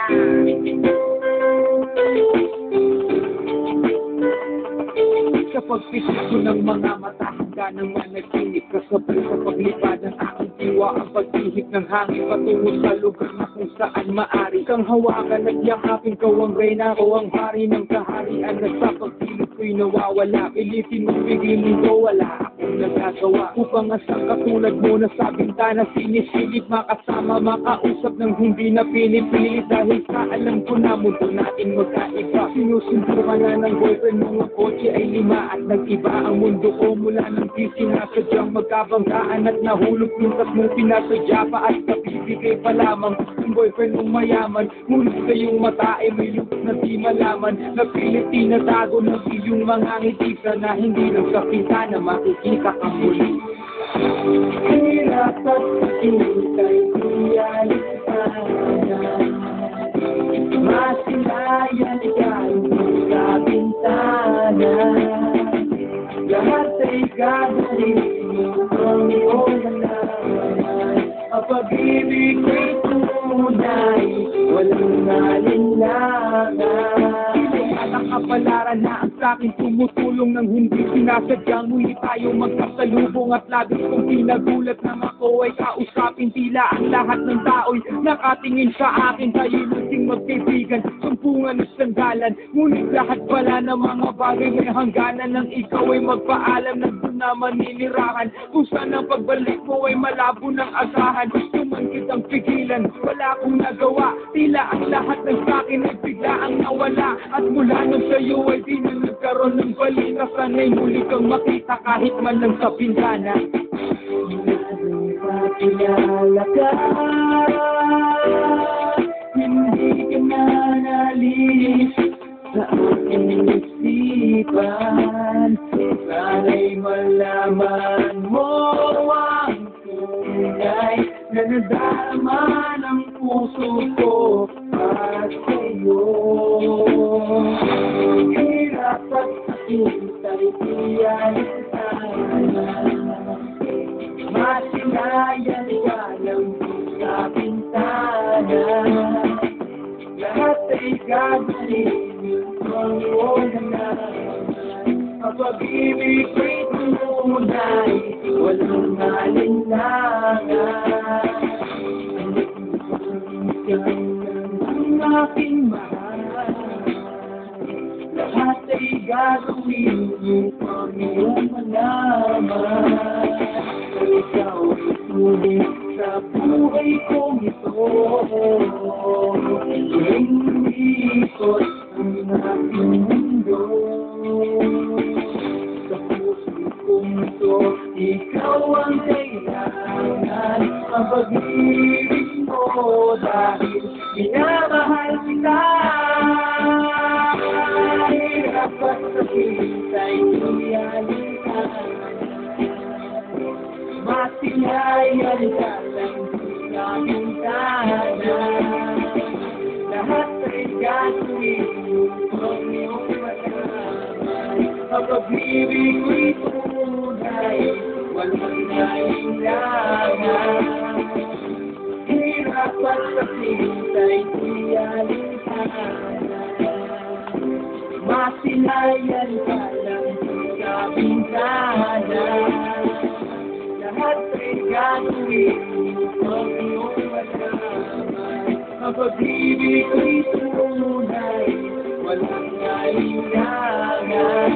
Kapag pisik ko ng mga mata, handa nang managinip. Kasabay sa paglipad ng aking diwa, ang pag-ihip ng hangin patungo sa lugar na kung saan maari kang hawakan at yakapin. Ko ang reyna, ko ang hari ng kaharian na sa pagpilip ko'y nawawala. Pilitin mo, bigay mundo, wala akong nagagawa upang asang katulad mo na sa bintana sinisilip, makasama, makausap ng hindi na pinipilit. Dahil sa alam ko na mundo natin magkaiba. Sinusundo ka na ng boyfriend mo, ang kotse ay lima at nag-iba ang mundo ko mula ng di sinasadyang magkabanggaan at nahulog pintas mo pinasadya pa at kabibigay pa lamang ang boyfriend mong mayaman. Ngunit sa iyong mata ay may lubos na di malaman na pilit tinatago ng iyong mga ngiti na hindi lang sa pintana makikita ka muli. Hirap at sakit ay iyalit sana, masilayan ikaw sa bintana. Lahat ay gagawin mo ang iyong naman. Ang pag-ibig ko'y tunay, walang alinlangan. Ang kapalaran na ang sa'kin tumutulong nang hindi sinasadyang muli tayo magkasalubong. At labis kong pinagulat nang ako ay kausapin. Tila ang lahat ng tao'y nakatingin sa akin. Tayo naging magkaibigan, sumpungan at sanggalan. Ngunit lahat pala ng mga bagay may hangganan. Nang ikaw ay magpaalam na doon na maninirahan, kung saan ang pagbalik mo ay malabo ng asahan. Gusto man kitang pigilan, wala akong nagawa. Tila ang lahat ng sa'kin ay biglaang nawala. At mula nung sa'yo ay di na nagkaroon ng balita. Sana'y muli kang makita kahit man lang sa bintana. Pakilala ka, hindi ka na nalis sa aking isipan. Sana'y malaman mo ang tunay na nadarama ng puso ko at sa'yo. Hirap at sakit ay iyalit sana, masilayan ka lang sa bintana. Lahat ay gagawin ang iyong naman. Ang pag-ibig ko'y tunay, walang alinlangan. Ang aking mahal, lahat ay gagawin ang iyong malaman. Ikaw ay sulit sa buhay kong ito, ikot ang aking mundo. Sa puso kong ito, ikaw ang kailangan. Ang pag-ibig mo dahil minamahal kita. Hirap at sakit ay iyalit, masilayan ka lang sa bintana. Lahat ay gagawin ang iyong malaman. Ang pag-ibig ko'y tunay, walang alinlangan. Hirap at sakit ay iyalit, masilayan ka lang sa bintana. Lahat ay gagawin ang iyong malaman. Ang pag-ibig ko'y tunay, walang alinlangan.